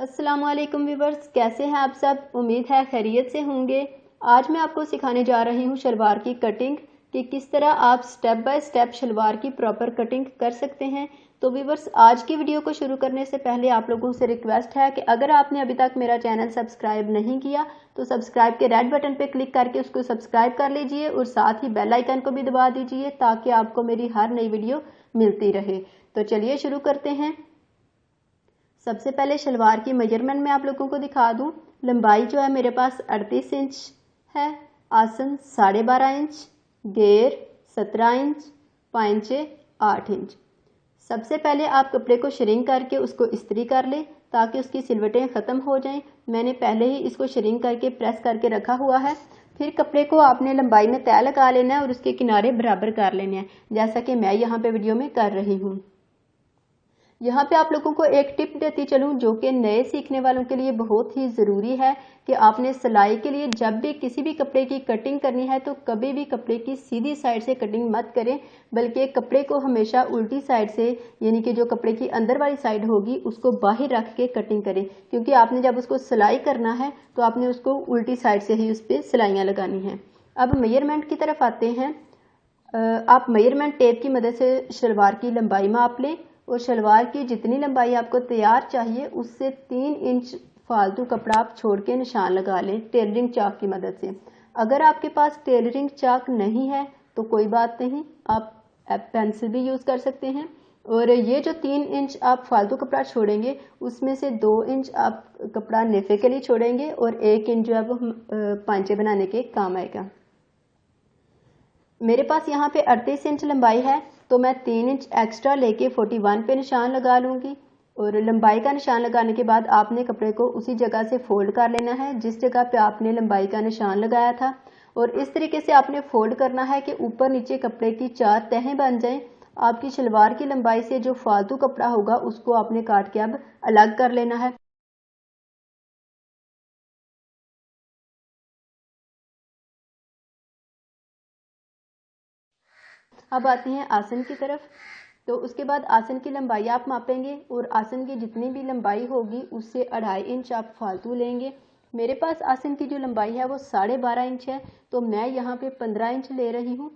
अस्सलाम वालेकुम व्यूवर्स, कैसे हैं आप सब। उम्मीद है खैरियत से होंगे। आज मैं आपको सिखाने जा रही हूँ शलवार की कटिंग कि किस तरह आप स्टेप बाय स्टेप शलवार की प्रॉपर कटिंग कर सकते हैं। तो व्यूवर्स, आज की वीडियो को शुरू करने से पहले आप लोगों से रिक्वेस्ट है कि अगर आपने अभी तक मेरा चैनल सब्सक्राइब नहीं किया तो सब्सक्राइब के रेड बटन पर क्लिक करके उसको सब्सक्राइब कर लीजिए और साथ ही बेल आइकन को भी दबा दीजिए ताकि आपको मेरी हर नई वीडियो मिलती रहे। तो चलिए शुरू करते हैं। सबसे पहले शलवार की मेजरमेंट मैं आप लोगों को दिखा दूं। लंबाई जो है मेरे पास 38 इंच है, आसन 12.5 इंच, घेर 17 इंच, पांचे 8 इंच। सबसे पहले आप कपड़े को श्रिंक करके उसको इस्त्री कर लें ताकि उसकी सिलवटें ख़त्म हो जाएं। मैंने पहले ही इसको श्रिंक करके प्रेस करके रखा हुआ है। फिर कपड़े को आपने लंबाई में तय लगा लेना है और उसके किनारे बराबर कर लेने हैं, जैसा कि मैं यहाँ पे वीडियो में कर रही हूँ। यहाँ पे आप लोगों को एक टिप देती चलूँ जो कि नए सीखने वालों के लिए बहुत ही ज़रूरी है कि आपने सिलाई के लिए जब भी किसी भी कपड़े की कटिंग करनी है तो कभी भी कपड़े की सीधी साइड से कटिंग मत करें, बल्कि कपड़े को हमेशा उल्टी साइड से, यानी कि जो कपड़े की अंदर वाली साइड होगी उसको बाहर रख के कटिंग करें, क्योंकि आपने जब उसको सिलाई करना है तो आपने उसको उल्टी साइड से ही उस पर सिलाइयाँ लगानी हैं। अब मेजरमेंट की तरफ आते हैं। आप मेजरमेंट टेप की मदद से शलवार की लंबाई माप लें और शलवार की जितनी लंबाई आपको तैयार चाहिए उससे 3 इंच फालतू कपड़ा आप छोड़ के निशान लगा लें टेलरिंग चाक की मदद से। अगर आपके पास टेलरिंग चाक नहीं है तो कोई बात नहीं, आप पेंसिल भी यूज़ कर सकते हैं। और ये जो 3 इंच आप फालतू कपड़ा छोड़ेंगे उसमें से 2 इंच आप कपड़ा नेफे के लिए छोड़ेंगे और 1 इंच जो है वो पांचे बनाने के काम आएगा। मेरे पास यहाँ पे 38 इंच लंबाई है तो मैं 3 इंच एक्स्ट्रा लेके 41 पे निशान लगा लूँगी। और लंबाई का निशान लगाने के बाद आपने कपड़े को उसी जगह से फोल्ड कर लेना है जिस जगह पे आपने लंबाई का निशान लगाया था। और इस तरीके से आपने फोल्ड करना है कि ऊपर नीचे कपड़े की 4 तहें बन जाएं। आपकी शलवार की लंबाई से जो फालतू कपड़ा होगा उसको आपने काट के अब अलग कर लेना है। अब आते हैं आसन की तरफ। तो उसके बाद आसन की लंबाई आप मापेंगे और आसन की जितनी भी लंबाई होगी उससे 2.5 इंच आप फालतू लेंगे। मेरे पास आसन की जो लंबाई है वो 12.5 इंच है तो मैं यहाँ पे 15 इंच ले रही हूँ।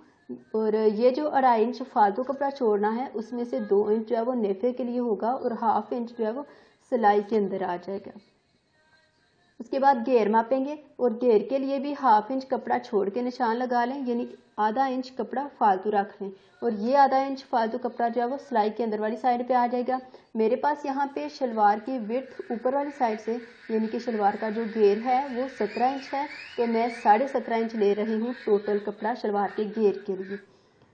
और ये जो 2.5 इंच फालतू कपड़ा छोड़ना है उसमें से 2 इंच जो है वो नेफे के लिए होगा और 1/2 इंच जो है वो सिलाई के अंदर आ जाएगा। उसके बाद घेर मापेंगे और घेर के लिए भी 1/2 इंच कपड़ा छोड़ के निशान लगा लें, यानी आधा इंच कपड़ा फालतू रख लें। और ये आधा इंच फालतू कपड़ा जो है वो सिलाई के अंदर वाली साइड पे आ जाएगा। मेरे पास यहाँ पे शलवार की विड्थ ऊपर वाली साइड से, यानी कि शलवार का जो घेर है वो 17 इंच है तो मैं 17.5 इंच ले रही हूँ टोटल कपड़ा शलवार के घेर के लिए।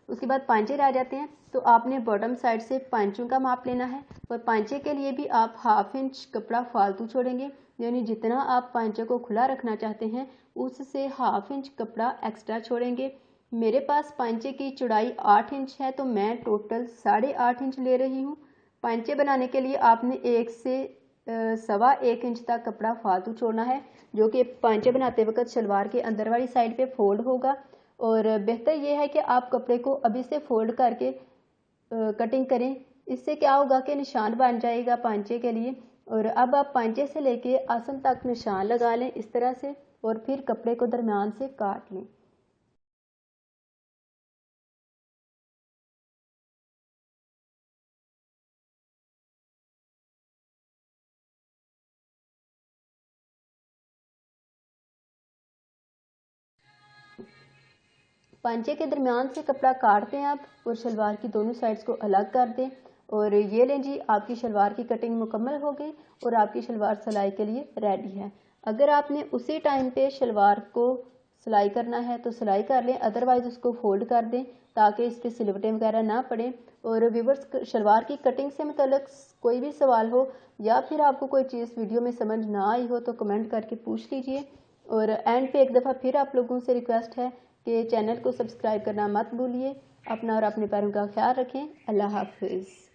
उसके बाद पांचे रह जाते हैं तो आपने बॉटम साइड से पांचों का माप लेना है और पांचे के लिए भी आप 1/2 इंच कपड़ा फालतू छोड़ेंगे, यानी जितना आप पांचे को खुला रखना चाहते हैं उससे 1/2 इंच कपड़ा एक्स्ट्रा छोड़ेंगे। मेरे पास पांचे की चौड़ाई 8 इंच है तो मैं टोटल 8.5 इंच ले रही हूँ। पांचे बनाने के लिए आपने 1 से 1.25 इंच तक कपड़ा फालतू छोड़ना है, जो कि पांचे बनाते वक्त शलवार के अंदर वाली साइड पे फोल्ड होगा। और बेहतर यह है कि आप कपड़े को अभी से फोल्ड करके कटिंग करें, इससे क्या होगा कि निशान बन जाएगा पांचे के लिए। और अब आप पांचे से लेके आसन तक निशान लगा लें इस तरह से और फिर कपड़े को दरम्यान से काट लें। पांचे के दरमियान से कपड़ा काट दें आप और शलवार की दोनों साइड्स को अलग कर दें। और ये लें जी, आपकी शलवार की कटिंग मुकम्मल हो गई और आपकी शलवार सिलाई के लिए रेडी है। अगर आपने उसी टाइम पे शलवार को सिलाई करना है तो सिलाई कर लें, अदरवाइज़ उसको फोल्ड कर दें ताकि इस पर सिलवटें वगैरह ना पड़े। और व्यूअर्स, शलवार की कटिंग से मतलब कोई भी सवाल हो या फिर आपको कोई चीज़ वीडियो में समझ ना आई हो तो कमेंट करके पूछ लीजिए। और एंड पे एक दफ़ा फिर आप लोगों से रिक्वेस्ट है कि चैनल को सब्सक्राइब करना मत भूलिए। अपना और अपने पैरों का ख्याल रखें। अल्लाह हाफिज़।